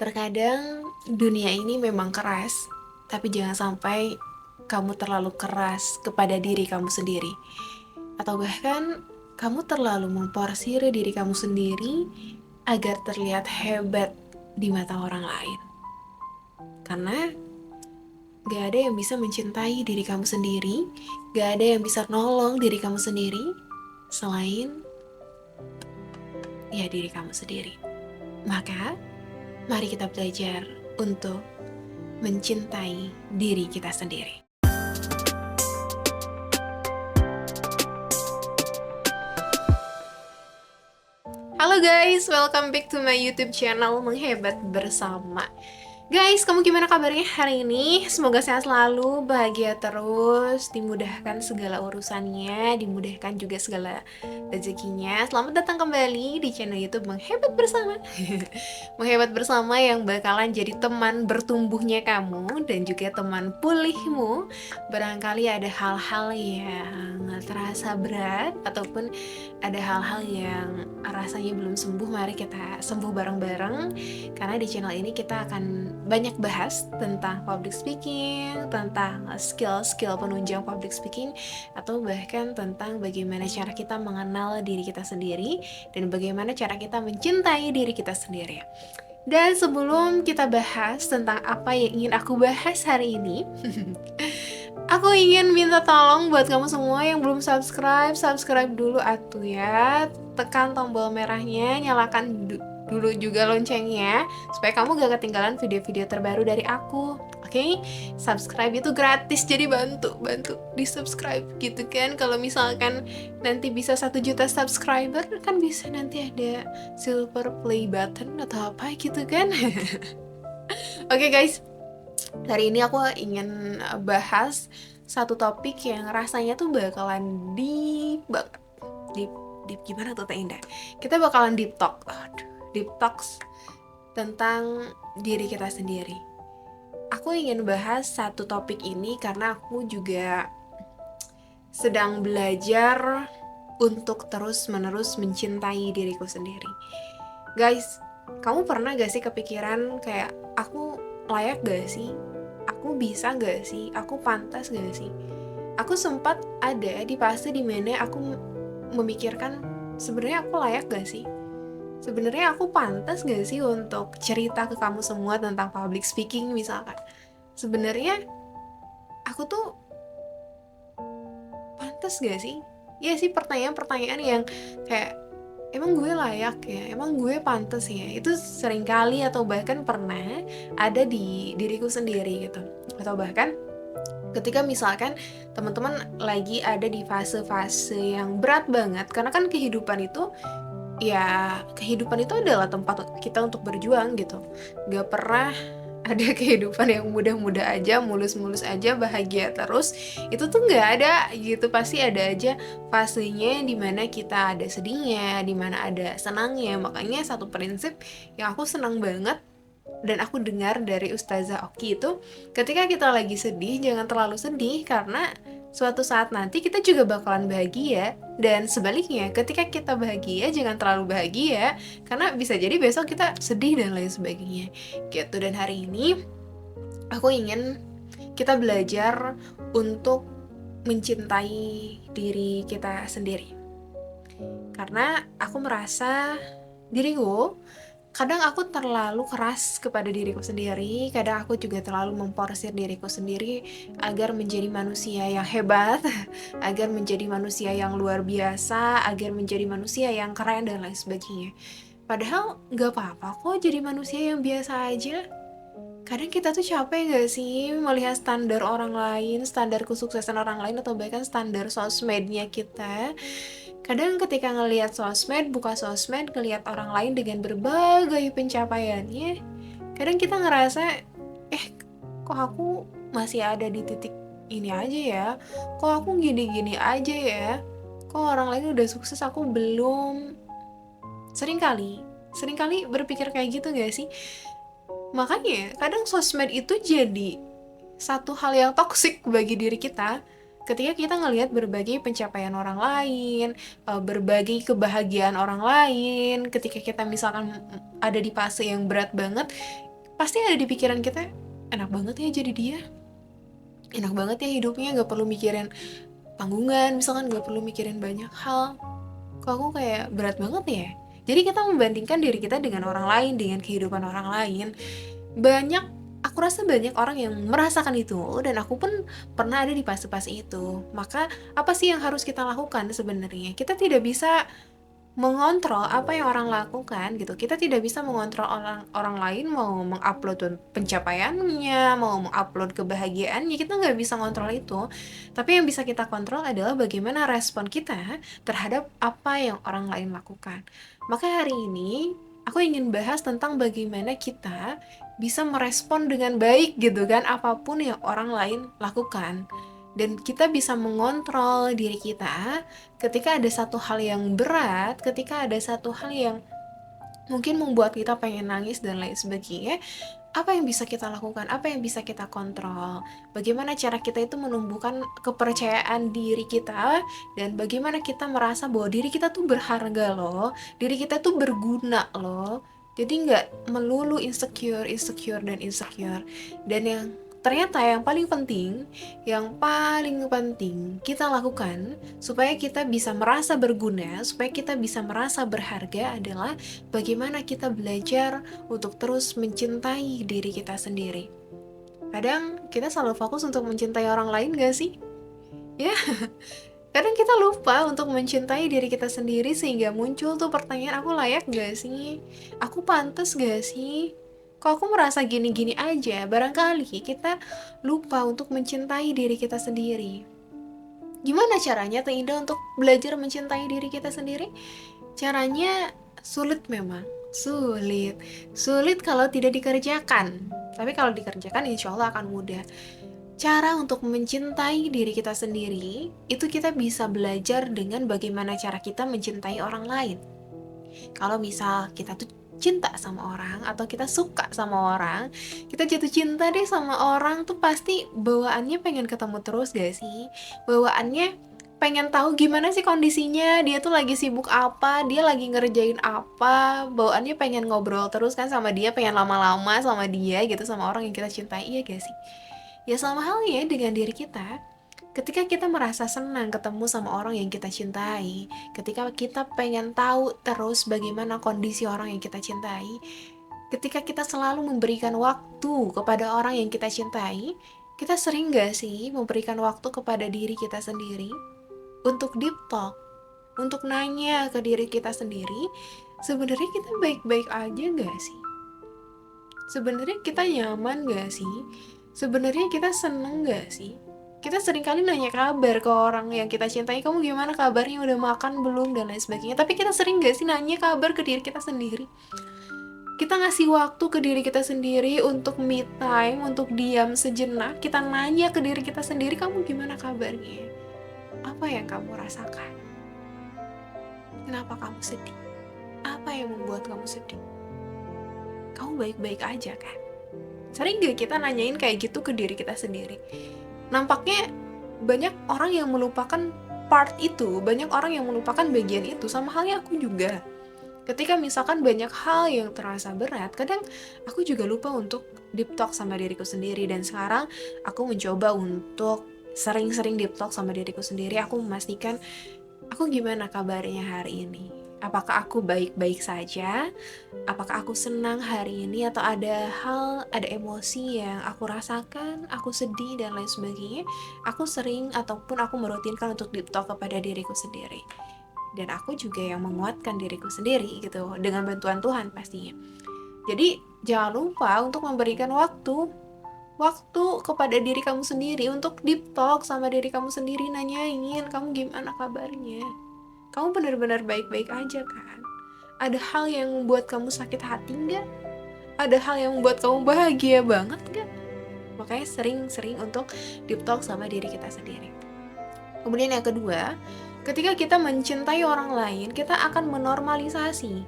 Terkadang dunia ini memang keras, tapi jangan sampai kamu terlalu keras kepada diri kamu sendiri. Atau bahkan kamu terlalu memporsiri diri kamu sendiri agar terlihat hebat di mata orang lain. Karena gak ada yang bisa mencintai diri kamu sendiri, gak ada yang bisa nolong diri kamu sendiri, selain ya diri kamu sendiri. Maka, mari kita belajar untuk mencintai diri kita sendiri. Halo guys, welcome back to my YouTube channel Menghebat Bersama. Guys, kamu gimana kabarnya hari ini? Semoga sehat selalu, bahagia terus, dimudahkan segala urusannya, dimudahkan juga segala rezekinya. Selamat datang kembali di channel YouTube Menghebat Bersama. Menghebat Bersama yang bakalan jadi teman bertumbuhnya kamu dan juga teman pulihmu. Barangkali ada hal-hal yang terasa berat ataupun ada hal-hal yang rasanya belum sembuh, mari kita sembuh bareng-bareng. Karena di channel ini kita akan banyak bahas tentang public speaking, tentang skill-skill penunjang public speaking, atau bahkan tentang bagaimana cara kita mengenal diri kita sendiri dan bagaimana cara kita mencintai diri kita sendiri. Dan sebelum kita bahas tentang apa yang ingin aku bahas hari ini, aku ingin minta tolong buat kamu semua yang belum subscribe dulu atuh ya. Tekan tombol merahnya, nyalakan dulu juga loncengnya supaya kamu gak ketinggalan video-video terbaru dari aku. Oke? Subscribe itu gratis, jadi bantu di subscribe gitu kan. Kalau misalkan nanti bisa 1 juta subscriber, kan bisa nanti ada silver play button atau apa gitu kan. Oke guys, hari ini aku ingin bahas satu topik yang rasanya tuh bakalan deep banget. Deep gimana tuh Teh Indah? Kita bakalan deep talks tentang diri kita sendiri. Aku ingin bahas satu topik ini karena aku juga sedang belajar untuk terus-menerus mencintai diriku sendiri. Guys, kamu pernah gak sih kepikiran kayak, aku layak gak sih? Aku bisa gak sih? Aku pantas gak sih? Aku sempat ada di fase dimana aku memikirkan, sebenarnya aku layak gak sih? Sebenarnya aku pantas gak sih untuk cerita ke kamu semua tentang public speaking misalkan? Sebenarnya aku tuh pantas gak sih? Ya sih, pertanyaan-pertanyaan yang kayak, emang gue layak ya? Emang gue pantas ya? Itu seringkali atau bahkan pernah ada di diriku sendiri gitu. Atau bahkan ketika misalkan teman-teman lagi ada di fase-fase yang berat banget, karena kan kehidupan itu adalah tempat kita untuk berjuang gitu. Gak pernah ada kehidupan yang mudah-mudah aja, mulus-mulus aja, bahagia terus. Itu tuh gak ada gitu. Pasti ada aja fasenya dimana kita ada sedihnya, dimana ada senangnya. Makanya satu prinsip yang aku senang banget dan aku dengar dari Ustazah Oki itu, ketika kita lagi sedih, jangan terlalu sedih karena suatu saat nanti kita juga bakalan bahagia. Dan sebaliknya, ketika kita bahagia, jangan terlalu bahagia karena bisa jadi besok kita sedih dan lain sebagainya gitu. Dan hari ini aku ingin kita belajar untuk mencintai diri kita sendiri. Karena aku merasa diriku, kadang aku terlalu keras kepada diriku sendiri, kadang aku juga terlalu memporsir diriku sendiri agar menjadi manusia yang hebat, agar menjadi manusia yang luar biasa, agar menjadi manusia yang keren dan lain sebagainya. Padahal gak apa-apa kok jadi manusia yang biasa aja. Kadang kita tuh capek gak sih melihat standar orang lain, standar kesuksesan orang lain, atau bahkan standar sosmednya kita. Kadang ketika ngelihat sosmed, buka sosmed, ngelihat orang lain dengan berbagai pencapaiannya, kadang kita ngerasa, kok aku masih ada di titik ini aja ya? Kok aku gini-gini aja ya? Kok orang lain udah sukses, aku belum? Seringkali berpikir kayak gitu gak sih? Makanya kadang sosmed itu jadi satu hal yang toksik bagi diri kita. Ketika kita ngelihat berbagai pencapaian orang lain, berbagai kebahagiaan orang lain, ketika kita misalkan ada di fase yang berat banget, pasti ada di pikiran kita, enak banget ya jadi dia, enak banget ya hidupnya, gak perlu mikirin tanggungan, misalkan gak perlu mikirin banyak hal. Kok aku kayak berat banget ya? Jadi kita membandingkan diri kita dengan orang lain, dengan kehidupan orang lain. Aku rasa banyak orang yang merasakan itu, dan aku pun pernah ada di fase-fase itu. Maka apa sih yang harus kita lakukan sebenarnya? Kita tidak bisa mengontrol apa yang orang lakukan gitu. Kita tidak bisa mengontrol orang lain mau mengupload pencapaiannya, mau mengupload kebahagiaannya. Kita nggak bisa ngontrol itu. Tapi yang bisa kita kontrol adalah bagaimana respon kita terhadap apa yang orang lain lakukan. Maka hari ini aku ingin bahas tentang bagaimana kita bisa merespon dengan baik gitu kan apapun yang orang lain lakukan. Dan kita bisa mengontrol diri kita ketika ada satu hal yang berat, ketika ada satu hal yang mungkin membuat kita pengen nangis dan lain sebagainya. Apa yang bisa kita lakukan? Apa yang bisa kita kontrol? Bagaimana cara kita itu menumbuhkan kepercayaan diri kita, dan bagaimana kita merasa bahwa diri kita tuh berharga loh, diri kita tuh berguna loh. Jadi nggak melulu insecure dan yang ternyata yang paling penting kita lakukan supaya kita bisa merasa berguna, supaya kita bisa merasa berharga adalah bagaimana kita belajar untuk terus mencintai diri kita sendiri. Kadang kita selalu fokus untuk mencintai orang lain gak sih? Ya, kadang kita lupa untuk mencintai diri kita sendiri sehingga muncul tuh pertanyaan, aku layak gak sih? Aku pantas gak sih? Kok aku merasa gini-gini aja? Barangkali kita lupa untuk mencintai diri kita sendiri. Gimana caranya Teh Indah untuk belajar mencintai diri kita sendiri? Caranya sulit memang. Sulit kalau tidak dikerjakan. Tapi kalau dikerjakan insya Allah akan mudah. Cara untuk mencintai diri kita sendiri, itu kita bisa belajar dengan bagaimana cara kita mencintai orang lain. Kalau misal kita tuh cinta sama orang atau kita suka sama orang, kita jatuh cinta deh sama orang tuh pasti bawaannya pengen ketemu terus gak sih? Bawaannya pengen tahu gimana sih kondisinya, dia tuh lagi sibuk apa, dia lagi ngerjain apa, bawaannya pengen ngobrol terus kan sama dia, pengen lama-lama sama dia gitu, sama orang yang kita cintai, iya gak sih? Ya sama halnya dengan diri kita. Ketika kita merasa senang ketemu sama orang yang kita cintai, ketika kita pengen tahu terus bagaimana kondisi orang yang kita cintai, ketika kita selalu memberikan waktu kepada orang yang kita cintai, kita sering gak sih memberikan waktu kepada diri kita sendiri untuk deep talk, untuk nanya ke diri kita sendiri, sebenarnya kita baik-baik aja gak sih? Sebenarnya kita nyaman gak sih? Sebenarnya kita seneng gak sih? Kita seringkali nanya kabar ke orang yang kita cintai, kamu gimana kabarnya, udah makan belum, dan lain sebagainya. Tapi kita sering gak sih nanya kabar ke diri kita sendiri? Kita ngasih waktu ke diri kita sendiri untuk me time, untuk diam sejenak. Kita nanya ke diri kita sendiri, kamu gimana kabarnya? Apa yang kamu rasakan? Kenapa kamu sedih? Apa yang membuat kamu sedih? Kamu baik-baik aja kan? Sering gak kita nanyain kayak gitu ke diri kita sendiri? Nampaknya banyak orang yang melupakan part itu, banyak orang yang melupakan bagian itu, sama halnya aku juga. Ketika misalkan banyak hal yang terasa berat, kadang aku juga lupa untuk deep talk sama diriku sendiri. Dan sekarang aku mencoba untuk sering-sering deep talk sama diriku sendiri. Aku memastikan aku gimana kabarnya hari ini. Apakah aku baik-baik saja? Apakah aku senang hari ini? Atau ada emosi yang aku rasakan, aku sedih dan lain sebagainya? Aku sering ataupun aku merutinkan untuk deep talk kepada diriku sendiri. Dan aku juga yang menguatkan diriku sendiri gitu, dengan bantuan Tuhan pastinya. Jadi jangan lupa untuk memberikan waktu kepada diri kamu sendiri untuk deep talk sama diri kamu sendiri, nanyain kamu gimana kabarnya. Kamu benar-benar baik-baik aja kan? Ada hal yang membuat kamu sakit hati nggak? Ada hal yang membuat kamu bahagia banget nggak? Makanya sering-sering untuk deep talk sama diri kita sendiri. Kemudian yang kedua, ketika kita mencintai orang lain, kita akan menormalisasi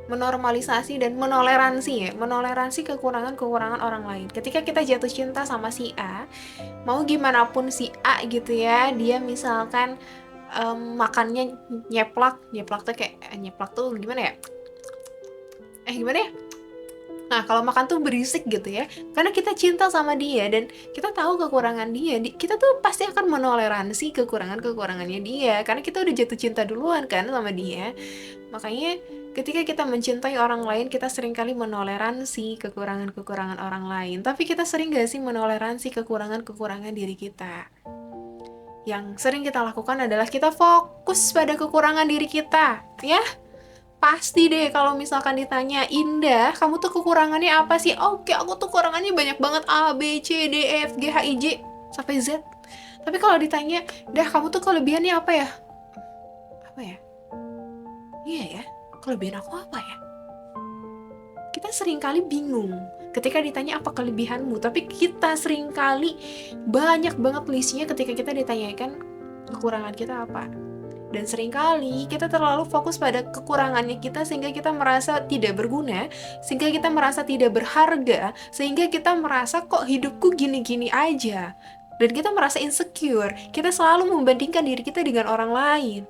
menormalisasi dan menoleransi kekurangan-kekurangan orang lain. Ketika kita jatuh cinta sama si A, mau gimana pun si A gitu ya, dia misalkan makannya nyeplak tuh kayak nyeplak tuh gimana ya? Gimana ya? Nah, kalau makan tuh berisik gitu ya, karena kita cinta sama dia dan kita tahu kekurangan dia, kita tuh pasti akan menoleransi kekurangan-kekurangannya dia, karena kita udah jatuh cinta duluan kan sama dia. Makanya ketika kita mencintai orang lain, kita seringkali menoleransi kekurangan-kekurangan orang lain. Tapi kita sering gak sih menoleransi kekurangan-kekurangan diri kita? Yang sering kita lakukan adalah kita fokus pada kekurangan diri kita, ya. Pasti deh kalau misalkan ditanya, Indah, kamu tuh kekurangannya apa sih? Oke, aku tuh kekurangannya banyak banget, A, B, C, D, E, F, G, H, I, J, sampai Z. Tapi kalau ditanya, Dah, kamu tuh kelebihannya apa ya? Apa ya? Iya ya, kelebihan aku apa ya? Kita seringkali bingung ketika ditanya apa kelebihanmu, tapi kita seringkali banyak banget listnya ketika kita ditanyakan kekurangan kita apa. Dan seringkali kita terlalu fokus pada kekurangannya kita sehingga kita merasa tidak berguna, sehingga kita merasa tidak berharga, sehingga kita merasa kok hidupku gini-gini aja. Dan kita merasa insecure, kita selalu membandingkan diri kita dengan orang lain.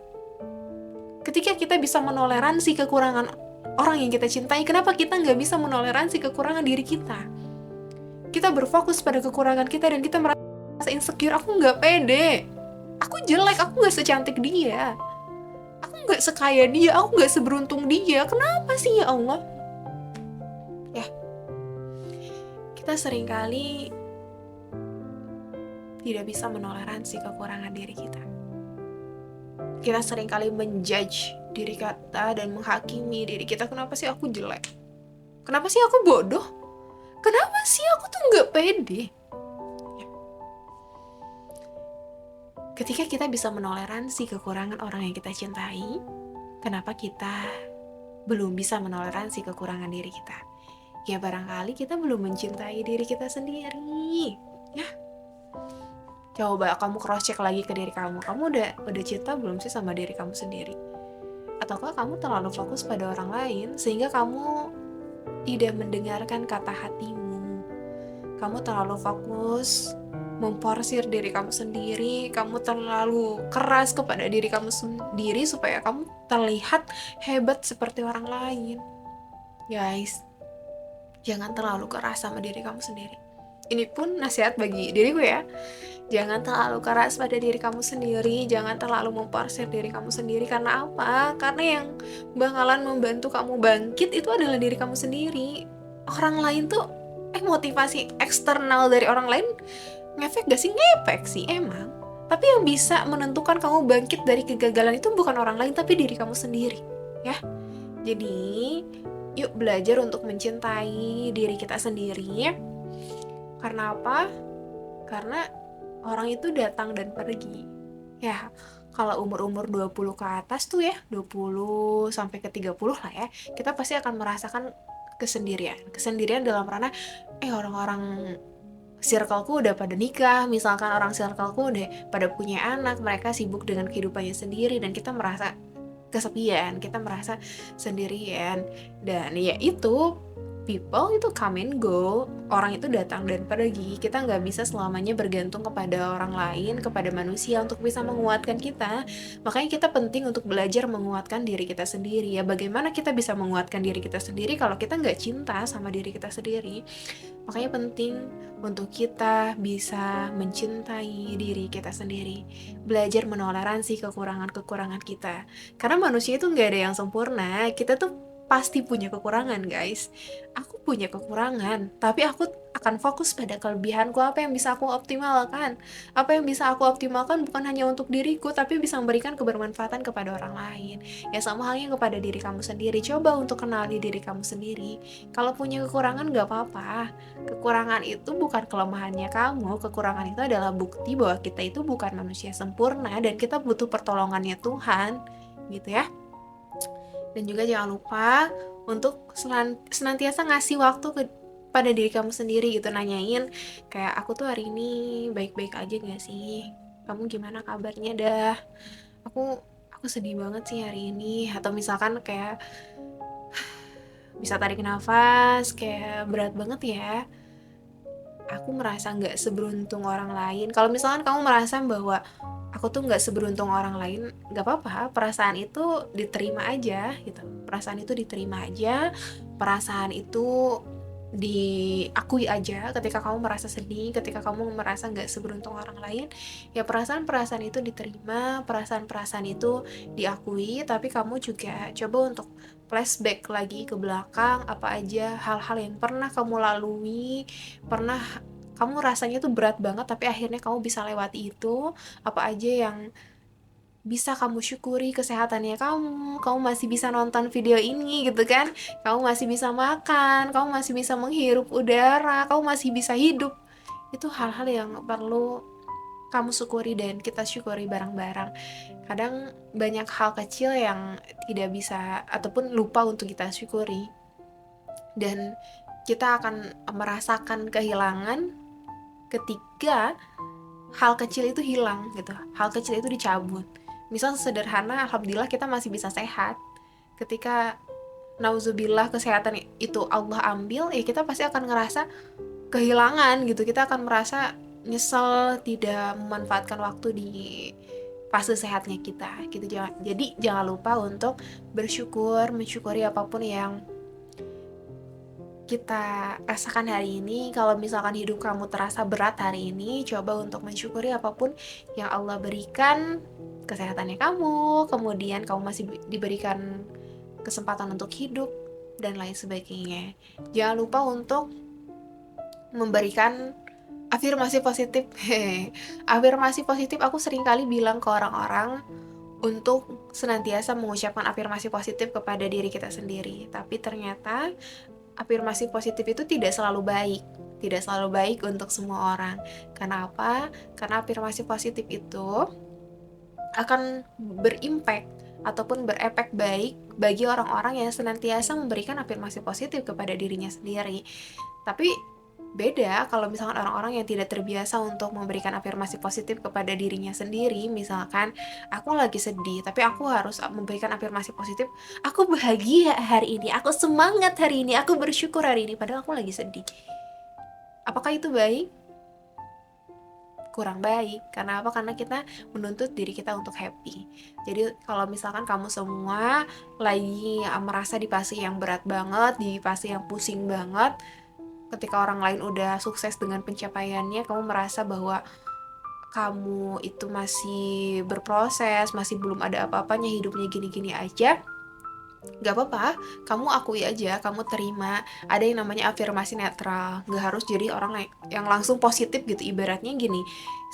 Ketika kita bisa menoleransi kekurangan orang yang kita cintai, kenapa kita nggak bisa menoleransi kekurangan diri kita? Kita berfokus pada kekurangan kita dan kita merasa insecure, aku nggak pede. Aku jelek, aku gak secantik dia, aku gak sekaya dia, aku gak seberuntung dia. Kenapa sih ya Allah? Ya, kita seringkali tidak bisa menoleransi kekurangan diri kita. Kita seringkali menjudge diri kita dan menghakimi diri kita. Kenapa sih aku jelek? Kenapa sih aku bodoh? Kenapa sih aku tuh gak pede? Ketika kita bisa menoleransi kekurangan orang yang kita cintai, kenapa kita belum bisa menoleransi kekurangan diri kita? Ya barangkali kita belum mencintai diri kita sendiri. Ya. Coba kamu cross check lagi ke diri kamu. Kamu udah cinta belum sih sama diri kamu sendiri? Ataukah kamu terlalu fokus pada orang lain sehingga kamu tidak mendengarkan kata hatimu? Kamu terlalu fokus memporsir diri kamu sendiri, kamu terlalu keras kepada diri kamu sendiri supaya kamu terlihat hebat seperti orang lain. Guys, jangan terlalu keras sama diri kamu sendiri. Ini pun nasihat bagi diriku ya. Jangan terlalu keras pada diri kamu sendiri, jangan terlalu memporsir diri kamu sendiri. Karena apa? Karena yang bakalan membantu kamu bangkit itu adalah diri kamu sendiri. Orang lain tuh motivasi eksternal dari orang lain ngefek gak sih? Ngefek sih emang. Tapi yang bisa menentukan kamu bangkit dari kegagalan itu bukan orang lain, tapi diri kamu sendiri. Ya. Jadi, yuk belajar untuk mencintai diri kita sendiri. Karena apa? Karena orang itu datang dan pergi. Ya, kalau umur-umur 20 ke atas tuh ya, 20 sampai ke 30 lah ya, kita pasti akan merasakan kesendirian. Kesendirian dalam ranah, orang-orang circleku udah pada nikah, misalkan orang circleku udah pada punya anak, mereka sibuk dengan kehidupannya sendiri dan kita merasa kesepian, kita merasa sendirian. Dan ya itu, people itu come and go, orang itu datang dan pergi. Kita nggak bisa selamanya bergantung kepada orang lain, kepada manusia untuk bisa menguatkan kita. Makanya kita penting untuk belajar menguatkan diri kita sendiri. Ya bagaimana kita bisa menguatkan diri kita sendiri kalau kita nggak cinta sama diri kita sendiri? Makanya penting untuk kita bisa mencintai diri kita sendiri, belajar menoleransi kekurangan-kekurangan kita. Karena manusia itu nggak ada yang sempurna, kita tuh pasti punya kekurangan guys. Aku punya kekurangan, tapi aku akan fokus pada kelebihanku, apa yang bisa aku optimalkan. Apa yang bisa aku optimalkan bukan hanya untuk diriku, tapi bisa memberikan kebermanfaatan kepada orang lain. Ya sama halnya kepada diri kamu sendiri. Coba untuk kenali diri kamu sendiri. Kalau punya kekurangan gak apa-apa. Kekurangan itu bukan kelemahannya kamu. Kekurangan itu adalah bukti bahwa kita itu bukan manusia sempurna dan kita butuh pertolongannya Tuhan. Gitu ya. Dan juga jangan lupa untuk senantiasa ngasih waktu pada diri kamu sendiri gitu, nanyain kayak aku tuh hari ini baik-baik aja gak sih? Kamu gimana kabarnya dah? Aku sedih banget sih hari ini. Atau misalkan kayak bisa tarik nafas, kayak berat banget ya. Aku merasa nggak seberuntung orang lain. Kalau misalkan kamu merasa bahwa aku tuh nggak seberuntung orang lain, nggak apa-apa. Perasaan itu diterima aja gitu. Perasaan itu diterima aja. Perasaan itu diakui aja. Ketika kamu merasa sedih, ketika kamu merasa nggak seberuntung orang lain, ya perasaan-perasaan itu diterima, perasaan-perasaan itu diakui. Tapi kamu juga coba untuk flashback lagi ke belakang, apa aja hal-hal yang pernah kamu lalui, pernah kamu rasanya tuh berat banget tapi akhirnya kamu bisa lewati itu, apa aja yang bisa kamu syukuri, kesehatannya kamu masih bisa nonton video ini gitu kan, kamu masih bisa makan, kamu masih bisa menghirup udara, kamu masih bisa hidup. Itu hal-hal yang perlu kamu syukuri dan kita syukuri bareng-bareng. Kadang banyak hal kecil yang tidak bisa ataupun lupa untuk kita syukuri, dan kita akan merasakan kehilangan ketika hal kecil itu hilang gitu, hal kecil itu dicabut. Misal sederhana, alhamdulillah kita masih bisa sehat. Ketika nauzubillah kesehatan itu Allah ambil, ya kita pasti akan ngerasa kehilangan gitu, kita akan merasa nyesel tidak memanfaatkan waktu di fase sehatnya kita gitu. Jadi jangan lupa untuk bersyukur, mensyukuri apapun yang kita rasakan hari ini. Kalau misalkan hidup kamu terasa berat hari ini, coba untuk mensyukuri apapun yang Allah berikan, kesehatannya kamu, kemudian kamu masih diberikan kesempatan untuk hidup, dan lain sebagainya. Jangan lupa untuk memberikan afirmasi positif. Afirmasi positif aku sering kali bilang ke orang-orang untuk senantiasa mengucapkan afirmasi positif kepada diri kita sendiri. Tapi ternyata afirmasi positif itu tidak selalu baik. Tidak selalu baik untuk semua orang. Kenapa? Karena afirmasi positif itu akan berimpact ataupun berefek baik bagi orang-orang yang senantiasa memberikan afirmasi positif kepada dirinya sendiri. Tapi beda kalau misalkan orang-orang yang tidak terbiasa untuk memberikan afirmasi positif kepada dirinya sendiri. Misalkan aku lagi sedih tapi aku harus memberikan afirmasi positif, aku bahagia hari ini, aku semangat hari ini, aku bersyukur hari ini, padahal aku lagi sedih. Apakah itu baik? Kurang baik. Karena apa? Karena kita menuntut diri kita untuk happy. Jadi kalau misalkan kamu semua lagi merasa di fase yang berat banget, di fase yang pusing banget, ketika orang lain udah sukses dengan pencapaiannya, kamu merasa bahwa kamu itu masih berproses, masih belum ada apa-apanya, hidupnya gini-gini aja, gak apa-apa, kamu akui aja, kamu terima. Ada yang namanya afirmasi netral, gak harus jadi orang yang langsung positif gitu. Ibaratnya gini,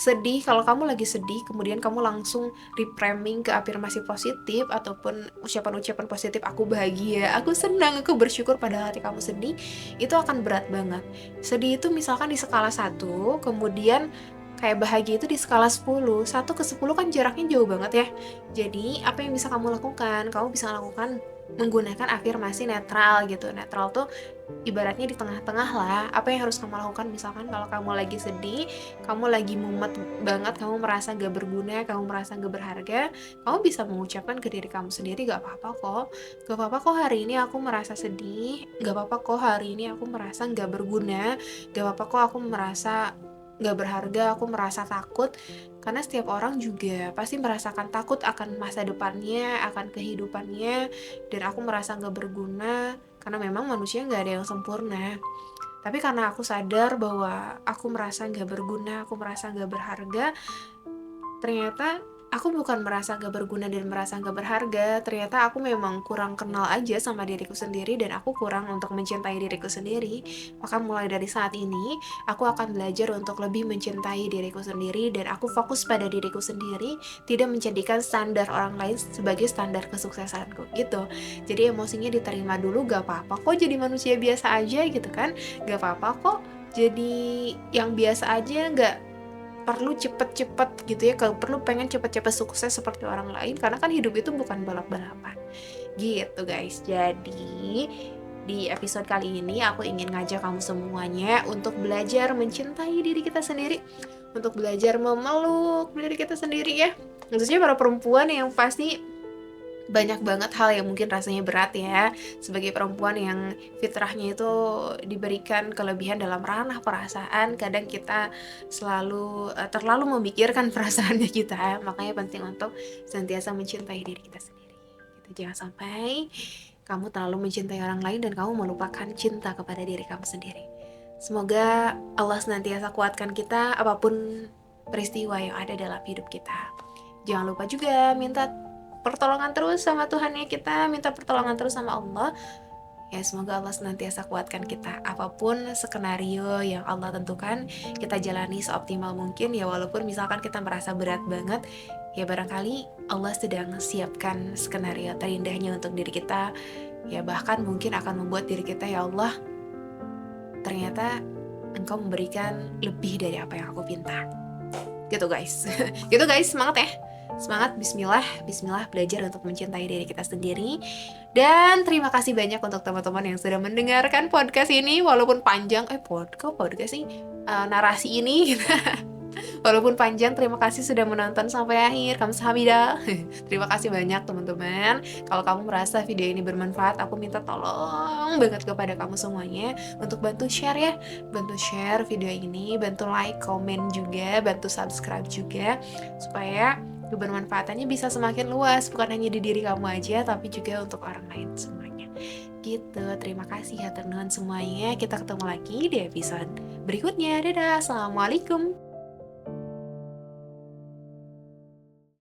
sedih, kalau kamu lagi sedih, kemudian kamu langsung reframing ke afirmasi positif ataupun ucapan-ucapan positif, aku bahagia, aku senang, aku bersyukur, pada hati kamu sedih, itu akan berat banget. Sedih itu misalkan di skala 1, kemudian kayak bahagia itu di skala 10. 1 ke 10 kan jaraknya jauh banget ya. Jadi apa yang bisa kamu lakukan? Kamu bisa lakukan menggunakan afirmasi netral gitu. Netral tuh ibaratnya di tengah-tengah lah. Apa yang harus kamu lakukan? Misalkan kalau kamu lagi sedih, kamu lagi mumet banget, kamu merasa gak berguna, kamu merasa gak berharga, kamu bisa mengucapkan ke diri kamu sendiri, gak apa-apa kok. Gak apa-apa kok hari ini aku merasa sedih, gak apa-apa kok hari ini aku merasa gak berguna, gak apa-apa kok aku merasa gak berharga, aku merasa takut. Karena setiap orang juga pasti merasakan takut akan masa depannya, akan kehidupannya, dan aku merasa gak berguna, karena memang manusia gak ada yang sempurna. Tapi karena aku sadar bahwa aku merasa gak berguna, aku merasa gak berharga, ternyata aku bukan merasa gak berguna dan merasa gak berharga. Ternyata aku memang kurang kenal aja sama diriku sendiri, dan aku kurang untuk mencintai diriku sendiri. Maka mulai dari saat ini, aku akan belajar untuk lebih mencintai diriku sendiri, dan aku fokus pada diriku sendiri, tidak menjadikan standar orang lain sebagai standar kesuksesanku gitu. Jadi emosinya diterima dulu, gak apa-apa kok jadi manusia biasa aja gitu kan. Gak apa-apa kok jadi yang biasa aja, gak perlu cepet-cepet gitu ya, kalau perlu pengen cepet-cepet sukses seperti orang lain, karena kan hidup itu bukan balap-balapan gitu guys. Jadi di episode kali ini aku ingin ngajak kamu semuanya untuk belajar mencintai diri kita sendiri, untuk belajar memeluk diri kita sendiri ya, khususnya para perempuan yang pasti banyak banget hal yang mungkin rasanya berat ya, sebagai perempuan yang fitrahnya itu diberikan kelebihan dalam ranah perasaan, kadang kita selalu terlalu memikirkan perasaannya kita, makanya penting untuk senantiasa mencintai diri kita sendiri gitu. Jangan sampai kamu terlalu mencintai orang lain dan kamu melupakan cinta kepada diri kamu sendiri. Semoga Allah senantiasa kuatkan kita apapun peristiwa yang ada dalam hidup kita. Jangan lupa juga minta pertolongan terus sama Tuhannya kita, minta pertolongan terus sama Allah. Ya semoga Allah senantiasa kuatkan kita. Apapun skenario yang Allah tentukan, kita jalani seoptimal mungkin ya, walaupun misalkan kita merasa berat banget, ya barangkali Allah sedang siapkan skenario terindahnya untuk diri kita. Ya bahkan mungkin akan membuat diri kita, ya Allah, ternyata Engkau memberikan lebih dari apa yang aku pinta. Gitu guys. Gitu guys, semangat ya. Semangat, bismillah, bismillah, belajar untuk mencintai diri kita sendiri. Dan terima kasih banyak untuk teman-teman yang sudah mendengarkan podcast ini, walaupun panjang, podcast sih, narasi ini. Walaupun panjang, terima kasih sudah menonton sampai akhir. Kamsahamnida. Terima kasih banyak teman-teman. Kalau kamu merasa video ini bermanfaat, aku minta tolong banget kepada kamu semuanya untuk bantu share ya. Bantu share video ini, bantu like, komen juga, bantu subscribe juga, supaya kebermanfaatannya bisa semakin luas, bukan hanya di diri kamu aja, tapi juga untuk orang lain semuanya. Gitu, terima kasih ya teman-teman semuanya. Kita ketemu lagi di episode berikutnya. Dadah, assalamualaikum.